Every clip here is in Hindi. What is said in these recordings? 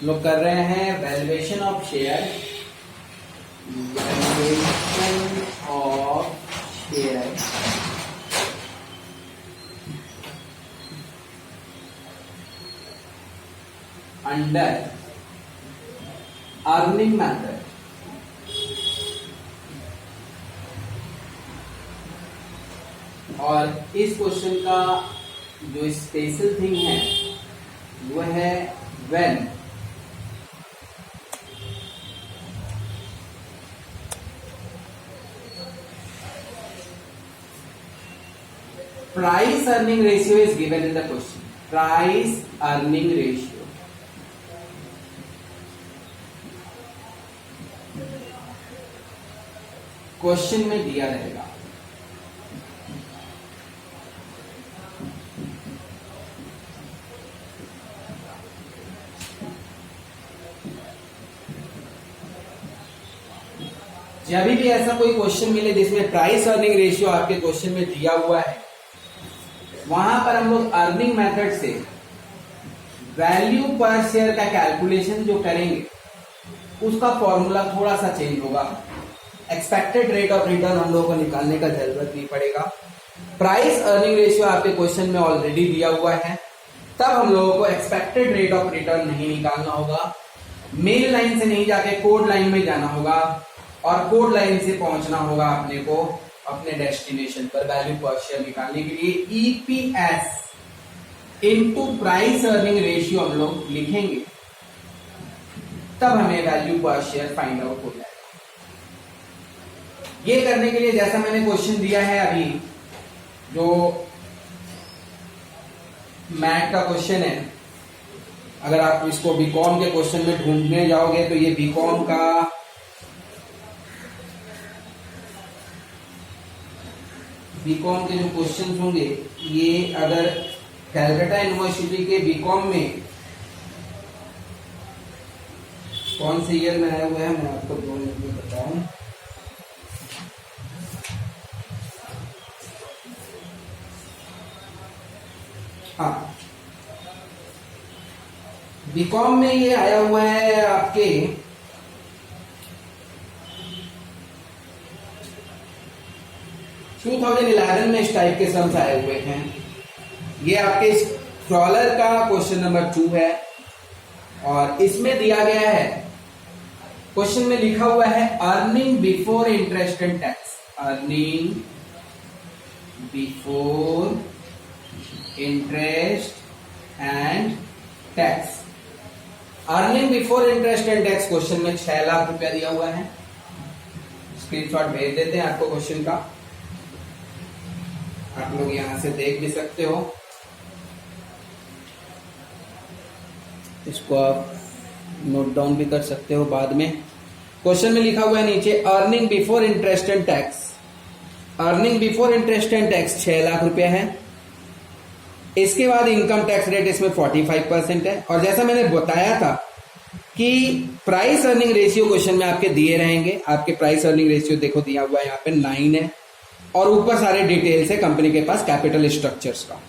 लोग कर रहे हैं valuation of share, valuation of share under earning method. और इस क्वेश्चन का जो स्पेशल थिंग है वो है when price earning ratio is given in the question. Price earning ratio question में दिया रहेगा। जब भी ऐसा कोई क्वेश्चन मिले जिसमें प्राइस अर्निंग रेशियो आपके क्वेश्चन में दिया हुआ है, वहां पर हम लोग अर्निंग मेथड से वैल्यू पर शेयर का कैलकुलेशन जो करेंगे उसका फॉर्मूला थोड़ा सा चेंज होगा। एक्सपेक्टेड रेट ऑफ रिटर्न हम लोगों को निकालने का जरूरत नहीं पड़ेगा। प्राइस अर्निंग रेशियो आपके क्वेश्चन में ऑलरेडी दिया हुआ है, तब हम लोगों को एक्सपेक्टेड रेट ऑफ रिटर्न नहीं निकालना होगा। मेन लाइन से नहीं जाके कोड लाइन में जाना होगा और कोड लाइन से पहुंचना होगा अपने को अपने डेस्टिनेशन पर वैल्यू पर शेयर निकालने के लिए। EPS into price earning ratio हम लोग लिखेंगे, तब हमें value per share find out हो जाएगा। ये करने के लिए जैसा मैंने क्वेश्चन दिया है अभी, जो मैथ का क्वेश्चन है, अगर आप इसको बीकॉम के क्वेश्चन में ढूंढने जाओगे तो ये बीकॉम का बीकॉम के जो क्वेश्चन होंगे, ये अगर कैलकाटा यूनिवर्सिटी के बीकॉम में कौन से ईयर में आया हुआ है मैं आपको 2 मिनट में बताऊं। हाँ, बीकॉम में ये आया हुआ है आपके 2011 में इस टाइप के सम्स आए हुए हैं। ये आपके स्क्रॉलर का क्वेश्चन नंबर 2 है और इसमें दिया गया है, क्वेश्चन में लिखा हुआ है earning before interest and tax. Earning before interest and tax. Earning before interest and tax question में 6 लाख रुपया दिया हुआ है। स्क्रीनशॉट भेज देते हैं आपको क्वेश्चन का, आप लोग यहां से देख भी सकते हो। इसको आप नोट डाउन भी कर सकते हो बाद में। क्वेश्चन में लिखा हुआ है नीचे earning before interest and tax. Earning before interest and tax 6 lakh रुपया है। इसके बाद इनकम टैक्स रेट इसमें 45% है। और जैसा मैंने बताया था कि प्राइस अर्निंग रेशियो क्वेश्चन में आपके दिए रहेंगे। आपके प्राइस अर्निंग रेशियो देखो दिया हुआ है यहाँ पे 9 है और ऊपर सारे डिटेल्स है कंपनी के पास कैपिटल स्ट्रक्चर्स का।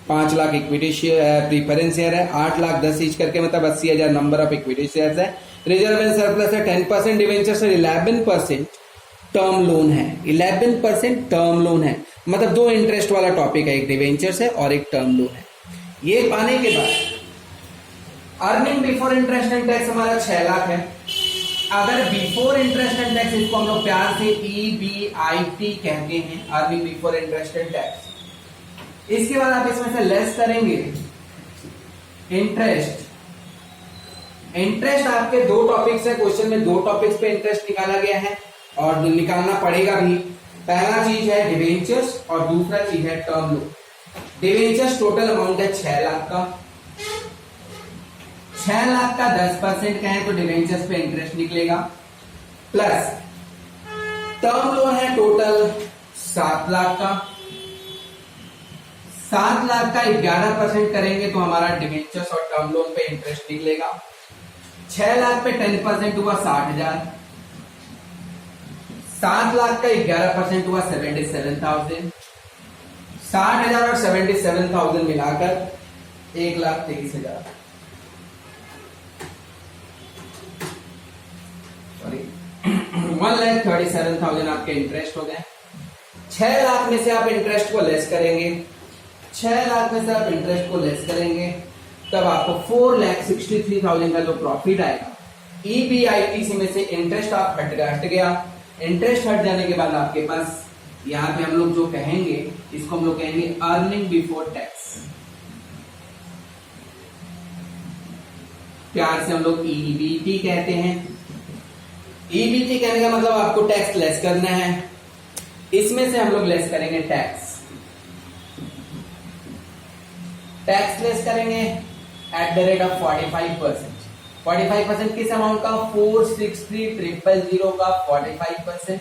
5 lakh equity share preference share है, 8 लाख 10 ईच करके मतलब 80,000 नंबर ऑफ इक्विटी शेयर्स है। रिजर्व एंड सरप्लस है 10% डिवेंचर्स है, 11% टर्म लोन है। 11% टर्म लोन है, मतलब 2 इंटरेस्ट वाला टॉपिक है, एक डिवेंचर्स है और एक टर्म लोन है। ये पाने के बाद earning before interest and tax हमारा 6 लाख है। अगर बिफोर इंटरेस्ट एंड टैक्स, इसको हम लोग प्यार से EBIT कहते हैं, earning before interest and tax. इसके बाद आप इसमें से लेस करेंगे इंटरेस्ट। इंटरेस्ट आपके 2 टॉपिक्स है, क्वेश्चन में 2 टॉपिक्स पे इंटरेस्ट निकाला गया है और निकालना पड़ेगा भी। पहला चीज है डिवेंचर्स और दूसरा चीज है term loan. Debentures total amount है 6 लाख का। 6 लाख का 10% का है तो डिवेंचर्स पे इंटरेस्ट निकलेगा, प्लस टर्म लोन है टोटल 7 लाख का। 7 लाख का 11% करेंगे तो हमारा डिवेंचर्स और टर्म लोन पे इंटरेस्ट निकलेगा। 6 लाख पे 10% हुआ 60,000। 7 लाख का 11% हुआ 77,000। 60,000 और 77,000 मिलाकर 1,23,000। 1,37,000 आपके इंटरेस्ट हो गए। 6 लाख में से आप इंटरेस्ट को लेस करेंगे, 6 लाख में से आप इंटरेस्ट को लेस करेंगे, तब आपको 4,63,000 का जो प्रॉफिट आएगा। EBITC में से इंटरेस्ट आप हट गया। इंटरेस्ट हट जाने के बाद आपके पास यहाँ पे हम लोग जो कहेंगे, इसको हम लोग कहेंगे अर्निंग बिफोर टैक्स। प्यार से हम लोग EBT कहते हैं। EBT कहने का मतलब आपको टैक्स लेस करना है। इसमें से हम लोग लेस करेंगे टैक्स लेस करेंगे एट द रेट ऑफ 45%। 45% किस अमाउंट का? 463,000 का 45%।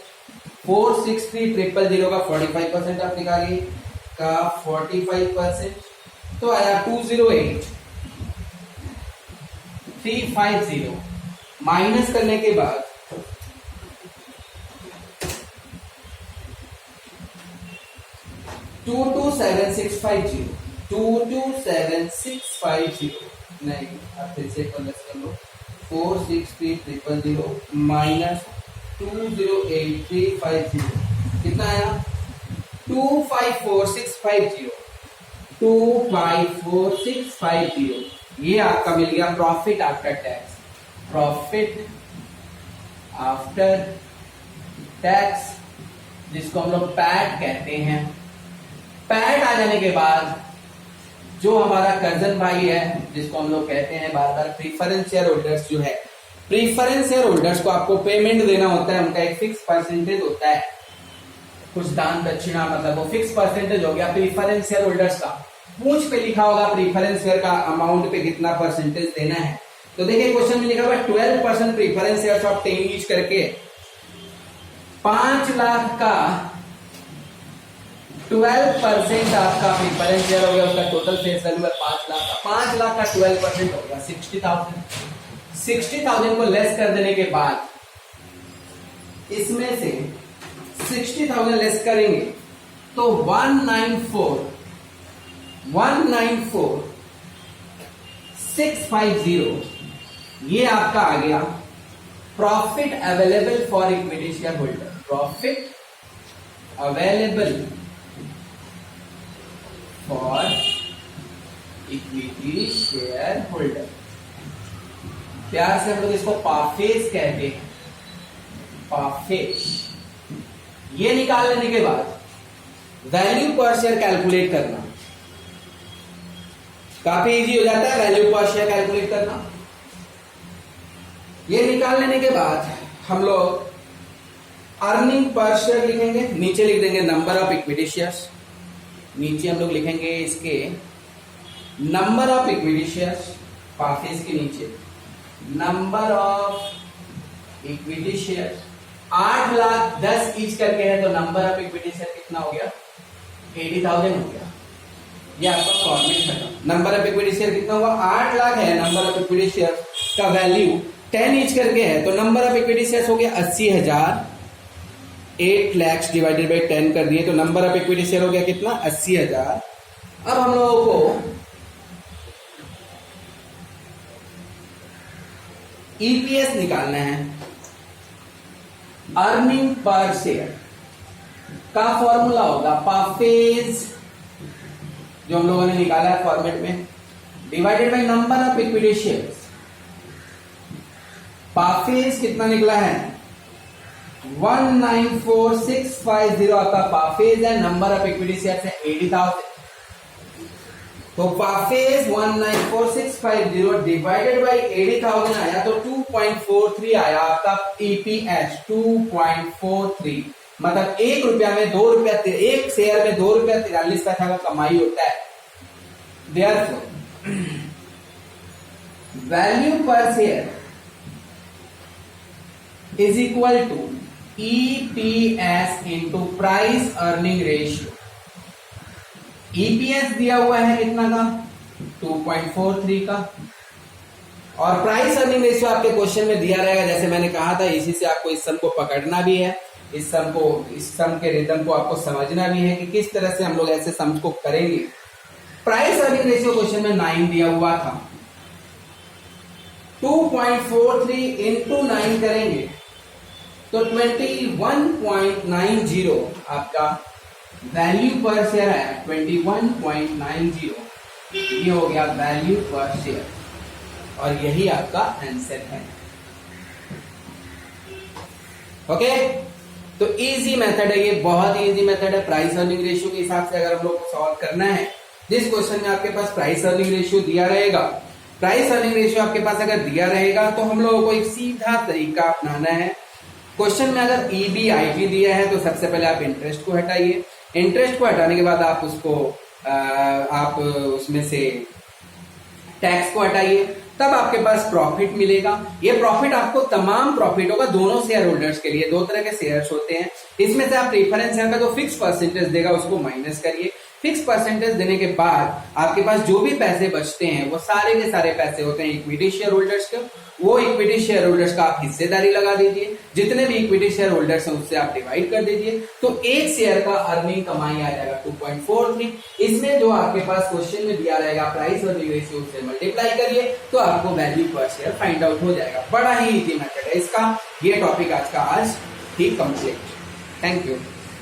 463,000 का 45% आप निकालिए का 45%, तो आया 208,350। माइनस करने के बाद 227,650, 227,650 नहीं, आप फिर से प्लस कर लो। 463,000 माइनस 208,350 कितना आया? 254,650। 254,650 ये आपका मिल गया profit after tax. Profit after tax जिसको हम लोग पैट कहते हैं। पैट आ जाने के बाद जो हमारा कजन भाई है, जिसको हम लोग कहते हैं बार बार प्रीफरेंस शेयर होल्डर्स, जो है प्रीफरेंस शेयर होल्डर्स को आपको पेमेंट देना होता है। उनका एक फिक्स परसेंटेज होता है, कुछ दान दक्षिणा, मतलब वो फिक्स परसेंटेज हो गया प्रीफरेंस शेयर होल्डर्स का। पूंछ पे लिखा होगा प्रीफरेंस शेयर का अमाउंट पे कितना परसेंटेज देना है। तो देखिए क्वेश्चन में लिखा हुआ 12% प्रीफरेंस शेयर ऑफ 10 ईच करके 5 लाख का 12% आपका प्रीफरेंस शेयर हो गया। उसका टोटल फेस वैल्यू है 5 लाख का। 5 लाख का 12% हो गया 60,000। 60,000 को लेस कर देने के बाद इसमें से 60,000 लेस करेंगे तो 194,650 ये आपका आ गया profit available for equity share holder. Profit available for equity share holder. प्यार से हम लोग इसको पाफेज कहते हैं, पाफेज। ये निकाल लेने के बाद वैल्यू पर शेयर कैलकुलेट करना काफी इजी हो जाता है। वैल्यू पर शेयर कैलकुलेट करना, ये निकाल लेने के बाद हम लोग अर्निंग पर शेयर लिखेंगे। नीचे लिख देंगे नंबर ऑफ इक्विटी शेयर्स। नीचे हम लोग लिखेंगे इसके नंबर ऑफ इक्विटी शेयर्स, पाफेज के नीचे number of equity share. 8 lakh 10 each करके है, तो नंबर ऑफ इक्विटी शेयर कितना हो गया? 80,000 हो गया। ये आपका फॉर्मेट है। नंबर ऑफ इक्विटी शेयर कितना हुआ? 8 लाख है नंबर ऑफ इक्विटी शेयर का वैल्यू, 10 ईच करके है, तो नंबर ऑफ इक्विटी शेयर हो गया 80,000। 8 lakhs डिवाइडेड बाई 10 कर दिए, तो नंबर ऑफ इक्विटी शेयर हो गया कितना? 80,000। अब हम लोगों को ईपीएस निकालना है। अर्निंग पर शेयर का फॉर्मूला होगा पाफेज, जो हम लोगों ने निकाला है फॉर्मेट में, divided by number of equity shares. पाफेज कितना निकला है? 194,650 आपका पाफेज है। नंबर ऑफ इक्विटी शेयर्स है 80,000। तो पाफेज 194,650 डिवाइडेड बाई 80,000 आया, तो 2.43 आया आपका ईपीएस। 2.43 मतलब 1 रुपया में 2 रुपया, 1 शेयर में 2 रुपया 43 पैसा का कमाई होता है। Therefore value per share is equal to EPS into price earning ratio. EPS दिया हुआ है कितना का? 2.43 का, और प्राइस अर्निंग रेशियो आपके क्वेश्चन में दिया रहेगा। जैसे मैंने कहा था, इसी से आपको इस सम को पकड़ना भी है, इस सम के रिदम को आपको समझना भी है कि किस तरह से हम लोग ऐसे सम को करेंगे। प्राइस अर्निंग रेशियो क्वेश्चन में 9 दिया हुआ था। 2.43 इंटू 9 करेंगे तो 21.90 आपका वैल्यू पर शेयर है। 21.90 ये हो गया वैल्यू पर शेयर और यही आपका आंसर है। ओके, तो इजी मेथड है ये, बहुत ही इजी मेथड है। प्राइस अर्निंग रेशियो के हिसाब से अगर हम लोग को सॉल्व करना है, जिस क्वेश्चन में आपके पास प्राइस अर्निंग रेशियो दिया रहेगा, प्राइस अर्निंग रेशियो आपके पास अगर दिया रहेगा तो हम लोगों को एक सीधा तरीका अपनाना है। क्वेश्चन में अगर EBIT दिया है तो सबसे पहले आप इंटरेस्ट को हटाइए। इंटरेस्ट को हटाने के बाद आप उसको आप उसमें से टैक्स को हटाइए, तब आपके पास प्रॉफिट मिलेगा। ये प्रॉफिट आपको तमाम प्रॉफिट होगा दोनों शेयर होल्डर्स के लिए। दो तरह के शेयर्स होते हैं, इसमें से आप प्रेफरेंस शेयर का जो फिक्स परसेंटेज देगा उसको माइनस करिए। फिक्स परसेंटेज देने के बाद आपके पास जो भी पैसे बचते हैं वो सारे के सारे पैसे होते हैं इक्विटी शेयर होल्डर्स के। वो इक्विटी शेयर होल्डर्स का आप हिस्सेदारी लगा दीजिए, जितने भी इक्विटी शेयर होल्डर्स हैं उससे आप डिवाइड कर दीजिए, तो एक शेयर का अर्निंग कमाई आ जाएगा 2.43। इसमें जो आपके पास क्वेश्चन में दिया रहेगा प्राइस अर्निंग रेशियो से मल्टीप्लाई करिए तो आपको value per share find out हो जाएगा। बड़ा ही इजी मेथड है इसका। ये टॉपिक आज का ही कंप्लीट। Thank you.